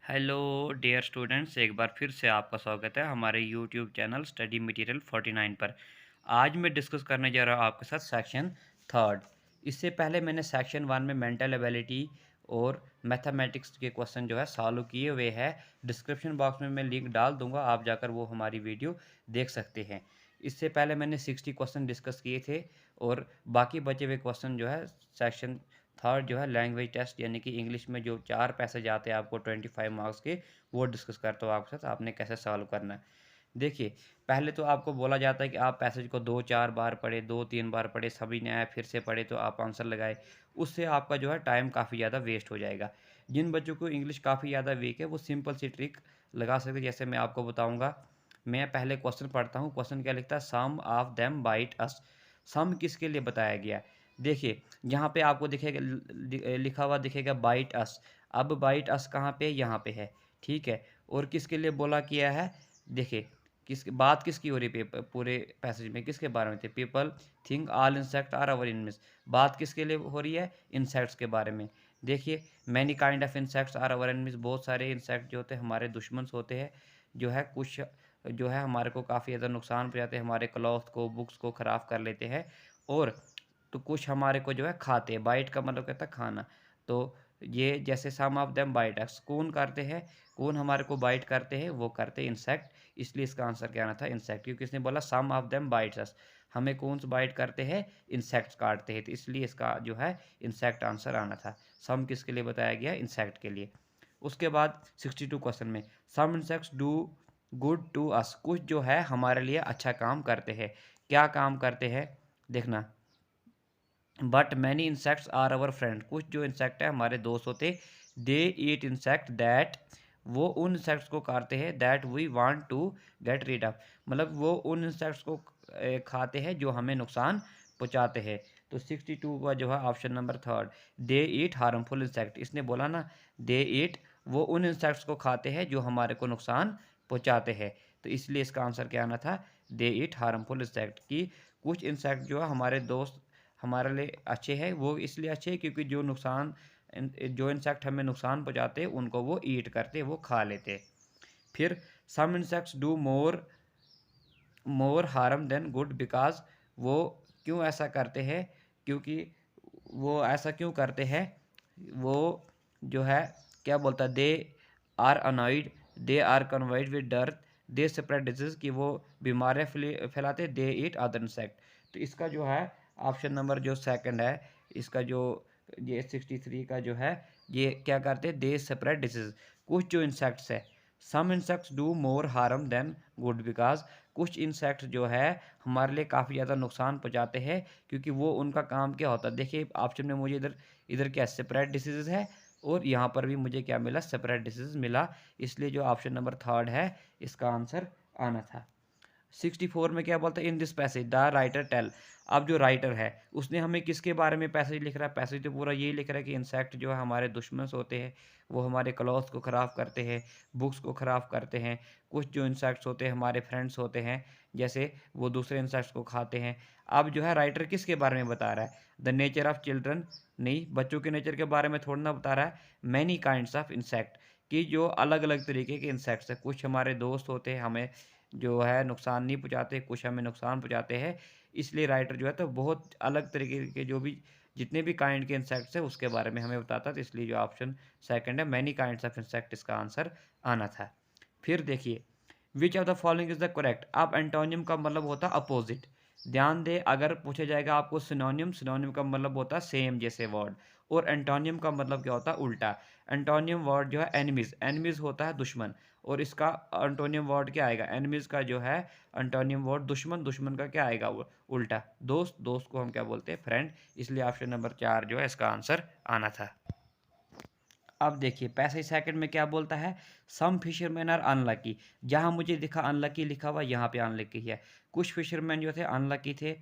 Hello dear students, एक बार फिर से आपका स्वागत है हमारे यूट्यूब चैनल स्टडी मटेरियल 49 पर। आज मैं डिस्कस करने जा रहा हूँ आपके साथ सेक्शन थर्ड। इससे पहले मैंने सेक्शन वन में मेंटल एबिलिटी और मैथमेटिक्स के क्वेश्चन जो है सॉल्व किए हुए हैं। डिस्क्रिप्शन बॉक्स में मैं लिंक डाल दूंगा, आप जाकर वो हमारी वीडियो देख सकते हैं। इससे पहले मैंने 60 क्वेश्चन डिस्कस किए थे और बाकी बचे हुए क्वेश्चन जो है सेक्शन थर्ड जो है लैंग्वेज टेस्ट यानी कि इंग्लिश में जो 4 पैसेज आते हैं आपको 25 मार्क्स के, वो डिस्कस करता हूँ आपके साथ आपने कैसे सॉल्व करना है। देखिए, पहले तो आपको बोला जाता है कि आप पैसेज को 2-4 बार पढ़े, 2-3 बार पढ़े, समझ नहीं आया फिर से पढ़े तो आप आंसर लगाए। उससे आपका जो है टाइम काफ़ी ज़्यादा वेस्ट हो जाएगा। जिन बच्चों को इंग्लिश काफ़ी ज़्यादा वीक है वो सिंपल सी ट्रिक लगा सकते हैं, जैसे मैं आपको बताऊँगा। मैं पहले क्वेश्चन पढ़ता हूँ। क्वेश्चन क्या लिखता है? सम ऑफ देम बाइट अस। सम किसके लिए बताया गया है? देखिए, यहाँ पे आपको दिखेगा लिखा हुआ दिखेगा बाइट अस। अब बाइट अस कहाँ पे? यहाँ पे है, ठीक है। और किसके लिए बोला किया है? देखिए, बात किसकी हो रही है पूरे पैसेज में, किसके बारे में थे? People think all insect are our enemies. बात किसके लिए हो रही है? इंसेक्ट्स के बारे में। देखिए, many kind of insects are our enemies. बहुत सारे इंसेक्ट जो होते हैं हमारे दुश्मन होते हैं। जो है कुछ जो है हमारे को काफ़ी ज़्यादा नुकसान पहुँचाते हैं, हमारे क्लॉथ को, बुक्स को ख़राब कर लेते हैं। और तो कुछ हमारे को जो है खाते हैं। बाइट का मतलब कहता है खाना। तो ये जैसे सम ऑफ देम बाइट अस, कौन करते हैं? कौन हमारे को बाइट करते हैं? वो करते हैं इंसेक्ट। इसलिए इसका आंसर क्या आना था? इंसेक्ट, क्योंकि इसने बोला सम ऑफ देम बाइट्स अस। हमें कौन सा बाइट करते हैं? इंसेक्ट्स काटते हैं, तो इसलिए इसका जो है इंसेक्ट आंसर आना था। सम किसके लिए बताया गया? इंसेक्ट के लिए। उसके बाद 62 क्वेश्चन में some insects do good to us. कुछ जो है हमारे लिए अच्छा काम करते हैं। क्या काम करते हैं? देखना। But many insects are our friend. कुछ जो इंसेक्ट है हमारे दोस्त होते, दे ईट इंसेक्ट दैट, वो उन इंसेक्ट्स को खाते हैं that we want to get rid of. मतलब वो उन इंसेक्ट्स को खाते हैं जो हमें नुकसान पहुंचाते हैं। तो 62 का जो है ऑप्शन नंबर थर्ड, दे ईट हार्मफुल इंसेक्ट। इसने बोला ना, दे ईट, वो उन इंसेक्ट्स को खाते हैं जो हमारे को नुकसान पहुंचाते हैं। तो इसलिए इसका आंसर क्या आना था? दे ईट हार्मफुल इंसेक्ट। की कुछ इंसेक्ट जो है हमारे दोस्त हमारे लिए अच्छे हैं। वो इसलिए अच्छे हैं क्योंकि जो इंसेक्ट हमें नुकसान पहुंचाते हैं उनको वो ईट करते, वो खा लेते। फिर some insects do more more harm than good because, वो क्यों ऐसा करते हैं? क्योंकि वो ऐसा क्यों करते हैं? वो जो है क्या बोलता है, they are annoyed, they are covered with dirt, they spread disease, कि वो बीमारियाँ फैलाते, दे ईट अदर इंसेक्ट। तो इसका जो है ऑप्शन नंबर जो सेकंड है, इसका जो ये 63 का जो है, ये क्या करते हैं? They spread disease. कुछ जो इंसेक्ट्स है, some insects do more harm than good because, कुछ इंसेक्ट जो है हमारे लिए काफ़ी ज़्यादा नुकसान पहुंचाते हैं क्योंकि वो उनका काम क्या होता है। देखिए ऑप्शन में मुझे इधर इधर क्या स्प्रेड डिसीज़ है और यहाँ पर भी मुझे क्या मिला? स्प्रेड डिसीज़ मिला। इसलिए जो ऑप्शन नंबर थर्ड है इसका आंसर आना था। 64 में क्या बोलता है? In this passage the writer tell. अब जो राइटर है उसने हमें किसके बारे में पैसेज लिख रहा है? पैसेज तो पूरा यही लिख रहा है कि इंसेक्ट जो है हमारे दुश्मन होते हैं, वो हमारे क्लॉथ को ख़राब करते हैं, बुक्स को ख़राब करते हैं। कुछ जो इंसेक्ट्स होते हैं हमारे फ्रेंड्स होते हैं, जैसे वो दूसरे इंसेक्ट्स को खाते हैं। अब जो है राइटर किसके बारे में बता रहा है? द नेचर ऑफ चिल्ड्रन, नहीं, बच्चों के नेचर के बारे में थोड़ा ना बता रहा है। मैनी काइंड्स ऑफ इंसेक्ट, कि जो अलग अलग तरीके के इंसेक्ट्स हैं। कुछ हमारे दोस्त होते हैं, हमें जो है नुकसान नहीं पहुँचाते, कुछ हमें नुकसान पहुँचाते हैं। इसलिए राइटर जो है तो बहुत अलग तरीके के जो भी जितने भी काइंड के इंसेक्ट्स हैं उसके बारे में हमें बताता है। तो इसलिए जो ऑप्शन सेकंड है, मैनी काइंड्स ऑफ इंसेक्ट, इसका आंसर आना था। फिर देखिए, which of the following is the correct. अब एंटोनियम का मतलब होता है अपोजिट। ध्यान दे, अगर पूछा जाएगा आपको सिनोनियम, सिनोनियम का मतलब होता है सेम जैसे वर्ड, और एंटोनियम का मतलब क्या होता है? उल्टा। एंटोनियम वर्ड जो है एनिमीज, एनिमीज होता है दुश्मन, और इसका एंटोनियम वर्ड क्या आएगा? एनिमीज का जो है एंटोनियम वर्ड दुश्मन, दुश्मन का क्या आएगा? वो उल्टा। दोस्त, दोस्त को हम क्या बोलते हैं? फ्रेंड। इसलिए ऑप्शन नंबर 4 जो है इसका आंसर आना था। अब देखिए पैसेज सेकंड में क्या बोलता है? सम फिशरमैन आर अनलकी। जहाँ मुझे दिखा अनलकी लिखा हुआ, यहाँ पे अनलकी है। कुछ फिशरमैन जो थे अनलकी थे,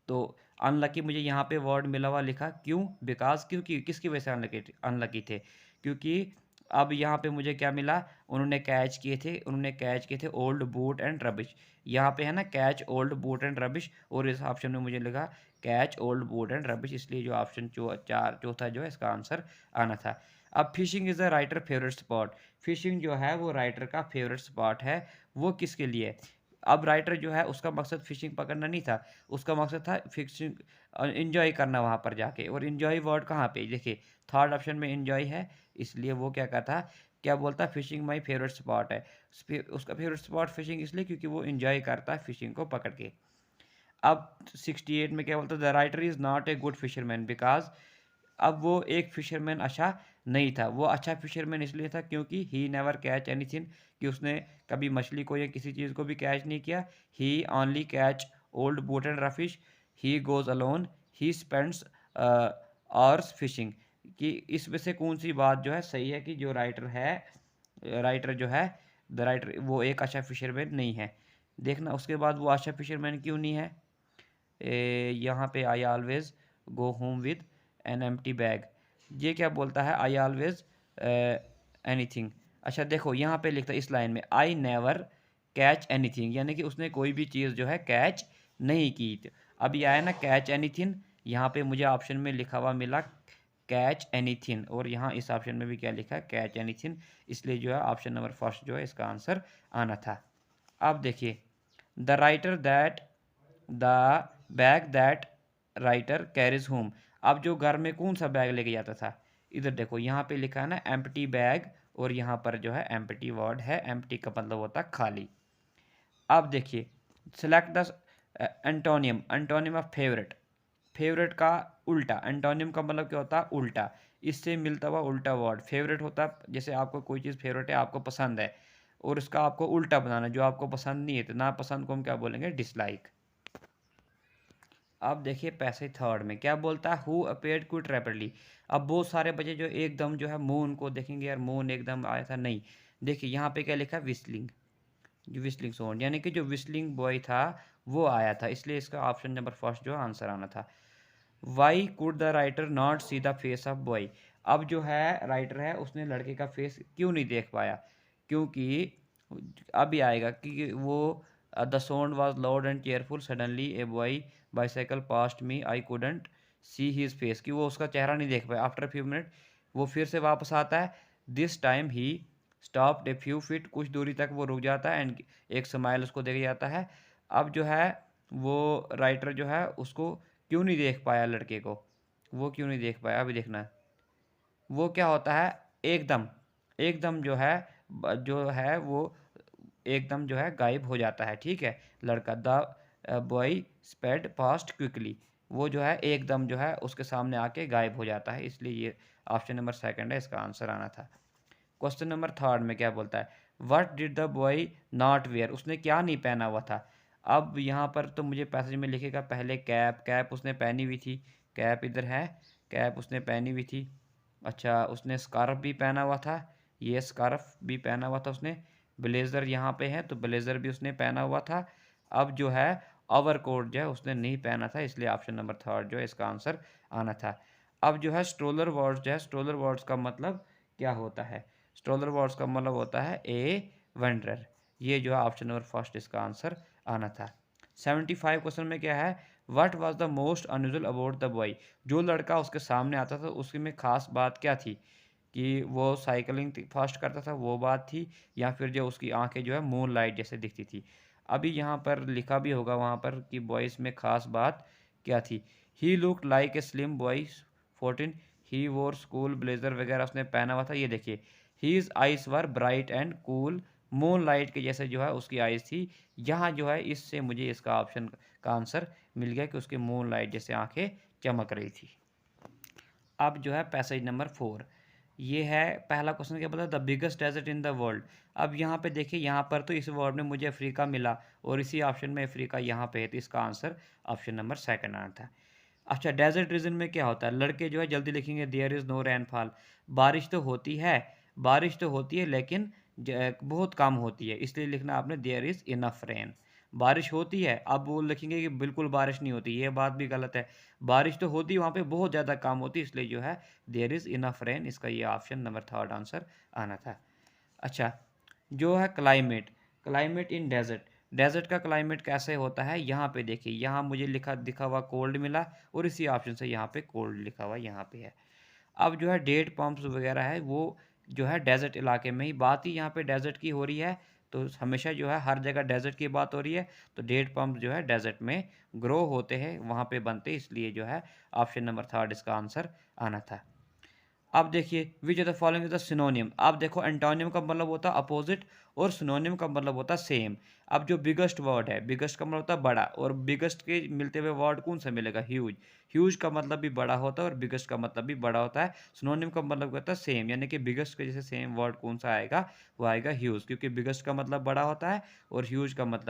तो अनलकी मुझे यहाँ पे वर्ड मिला हुआ लिखा, क्यों? बिकॉज, क्योंकि किसकी वजह से अनलकी थे? क्योंकि अब यहाँ पे मुझे क्या मिला? उन्होंने कैच किए थे ओल्ड बूट एंड रबिश। यहाँ पे है ना catch old boot and rubbish, और इस ऑप्शन में मुझे लिखा catch old boot and rubbish. इसलिए जो ऑप्शन चौथा जो है इसका आंसर आना था। अब fishing is a writer favourite spot, fishing जो है वो राइटर का फेवरेट स्पॉट है, वो किसके लिए? अब राइटर जो है उसका मकसद फिशिंग पकड़ना नहीं था, उसका मकसद था फिशिंग एन्जॉय करना वहाँ पर जाके। और एन्जॉय वर्ड कहाँ पे? देखिए थर्ड ऑप्शन में एन्जॉय है, इसलिए वो क्या कहता, क्या बोलता, फिशिंग माई फेवरेट स्पॉट है। उसका फेवरेट स्पॉट फिशिंग इसलिए क्योंकि वो एन्जॉय करता है फिशिंग को पकड़ के। अब 68 में क्या बोलता है, the writer is not a good fisherman because, अब वो एक फिशरमैन अच्छा नहीं था। वो अच्छा फिशरमैन इसलिए था क्योंकि ही नेवर कैच एनीथिंग, कि उसने कभी मछली को या किसी चीज़ को भी कैच नहीं किया। He only catch old boat and rubbish, he goes alone, he spends hours fishing, कि इसमें से कौन-सी बात जो है सही है कि जो राइटर जो है, द राइटर वो एक अच्छा फिशरमैन नहीं है। देखना उसके बाद वो अच्छा फिशरमैन क्यों नहीं है? यहाँ पे I always go home with an empty bag, ये क्या बोलता है, आई ऑलवेज एनीथिंग। अच्छा देखो यहाँ पे लिखता है इस लाइन में, आई नेवर कैच एनीथिंग, यानी कि उसने कोई भी चीज़ जो है कैच नहीं की। अब ये आया ना कैच एनीथिंग, यहाँ पे मुझे ऑप्शन में लिखा हुआ मिला कैच एनीथिंग, और यहाँ इस ऑप्शन में भी क्या लिखा है, कैच एनीथिंग, इसलिए जो है ऑप्शन नंबर फर्स्ट जो है इसका आंसर आना था। अब देखिए, the writer that, the bag that writer carries home, अब जो घर में कौन सा बैग लेके जाता था, इधर देखो यहाँ पे लिखा है ना एम्प्टी बैग, और यहाँ पर जो है एम्प्टी वर्ड है, एम्प्टी का मतलब होता है खाली। अब देखिए, select the antonym, antonym of favourite, favourite का उल्टा, एंटोनियम का मतलब क्या होता है, उल्टा, इससे मिलता हुआ उल्टा वर्ड फेवरेट होता है। जैसे आपको कोई चीज़ फेवरेट है, आपको पसंद है, और इसका आपको उल्टा बनाना, जो आपको पसंद नहीं है, तो ना पसंद को हम क्या बोलेंगे, डिसलाइक। अब देखिए पैसे थर्ड में क्या बोलता है, हु अपेयर्ड क्विट रैपिडली, अब बहुत सारे बच्चे जो एकदम जो है मून को देखेंगे, यार मून एकदम आया था, नहीं। देखिए यहाँ पे क्या लिखा है, विस्लिंग, जो विस्लिंग साउंड, यानी कि जो विस्लिंग बॉय था वो आया था, इसलिए इसका ऑप्शन नंबर फर्स्ट जो आंसर आना था। Y could the writer not see the face of boy, अब जो है राइटर है उसने लड़के का फेस क्यों नहीं देख पाया, क्योंकि अभी आएगा कि वो the sound was loud and cheerful suddenly a boy bicycle past me I couldn't see his face, कि वो उसका चेहरा नहीं देख पाया। आफ्टर फ्यू मिनट वो फिर से वापस आता है, this time he stop a few feet, कुछ दूरी तक वो रुक जाता है, एंड एक स्माइल उसको देख जाता है। अब जो है वो राइटर जो है उसको क्यों नहीं देख पाया, लड़के को वो क्यों नहीं देख पाया, अभी देखना है। वो क्या होता है, एकदम, एकदम जो है वो एकदम जो है गायब हो जाता है, ठीक है। लड़का, the boy sped past quickly, वो जो है एकदम जो है उसके सामने आके गायब हो जाता है, इसलिए ये ऑप्शन नंबर सेकंड है, इसका आंसर आना था। क्वेश्चन नंबर थर्ड में क्या बोलता है, what did the boy not wear, उसने क्या नहीं पहना हुआ था। अब यहाँ पर तो मुझे पैसेज में लिखेगा पहले कैप, कैप उसने पहनी हुई थी, कैप इधर है, कैप उसने पहनी हुई थी। अच्छा उसने स्कार्फ भी पहना हुआ था, ये स्कार्फ भी पहना हुआ था उसने। ब्लेज़र यहाँ पे है तो ब्लेज़र भी उसने पहना हुआ था। अब जो है ओवरकोट जो है उसने नहीं पहना था, इसलिए ऑप्शन नंबर थर्ड जो है इसका आंसर आना था। अब जो है स्ट्रोलर वर्ड्स जो है, स्ट्रोलर वर्ड्स का मतलब क्या होता है, स्ट्रोलर वर्ड्स का मतलब होता है ए वंडरर, ये जो है ऑप्शन नंबर फर्स्ट इसका आंसर आना था। 75 क्वेश्चन में क्या है, what was the most unusual about the boy, जो लड़का उसके सामने आता था उसकी में खास बात क्या थी, कि वो साइकिलिंग फास्ट करता था वो बात थी, या फिर जो उसकी आंखें जो है मून लाइट जैसे दिखती थी। अभी यहाँ पर लिखा भी होगा वहाँ पर कि बॉयज़ में खास बात क्या थी। He look like a slim boys 14, he wore school blazer वगैरह उसने पहना हुआ था, ये देखिए। His eyes were bright and cool, moon light के जैसे जो है उसकी आइज़ थी। यहाँ जो है इससे मुझे इसका ऑप्शन का आंसर मिल गया कि उसकी मून लाइट जैसे आंखें चमक रही थी। अब जो है पैसेज नंबर 4, ये है पहला क्वेश्चन, क्या बोला, the biggest desert in the world. अब यहाँ पे देखिए, यहाँ पर तो इस वर्ड में मुझे अफ्रीका मिला, और इसी ऑप्शन में अफ्रीका यहाँ पे है, तो इसका आंसर ऑप्शन नंबर सेकंड आना था। अच्छा डेजर्ट रीजन में क्या होता है, लड़के जो है जल्दी लिखेंगे, देयर इज़ नो रेनफॉल, बारिश तो होती है, बारिश तो होती है लेकिन बहुत कम होती है, इसलिए लिखना आपने देयर इज़ इनफ रेन। बारिश होती है, अब वो लिखेंगे कि बिल्कुल बारिश नहीं होती, ये बात भी गलत है। बारिश तो होती है, वहाँ पे बहुत ज़्यादा कम होती है, इसलिए जो है देयर इज़ इनफ रेन, इसका ये ऑप्शन नंबर थर्ड आंसर आना था। अच्छा जो है climate, climate in desert, desert का क्लाइमेट कैसे होता है, यहाँ पे देखिए, यहाँ मुझे लिखा दिखा हुआ कोल्ड मिला, और इसी ऑप्शन से यहाँ पे कोल्ड लिखा हुआ यहाँ पे है। अब जो है डेट पम्प्स वगैरह है वो जो है डेज़र्ट इलाके में ही, बात ही यहाँ पे डेज़र्ट की हो रही है, तो हमेशा जो है हर जगह डेज़र्ट की बात हो रही है, तो डेट पम्प जो है डेज़र्ट में ग्रो होते हैं, वहाँ पे बनते हैं, इसलिए जो है ऑप्शन नंबर 3 इसका आंसर आना था। अब देखिए which of the following is the synonym. अब देखो एंटोनिम का मतलब होता है अपोजिट और सिनोनिम का मतलब होता है सेम। अब जो बिगेस्ट वर्ड है, बिगेस्ट का मतलब होता है बड़ा, और बिगेस्ट के मिलते हुए वर्ड कौन सा मिलेगा? ह्यूज। ह्यूज का मतलब भी बड़ा होता है और बिगेस्ट का मतलब भी बड़ा होता है। सिनोनिम का मतलब होता है सेम, यानी कि बिगेस्ट के जैसे सेम वर्ड कौन सा आएगा? वो आएगा ह्यूज, क्योंकि बिगेस्ट का मतलब बड़ा होता है और ह्यूज का मतलब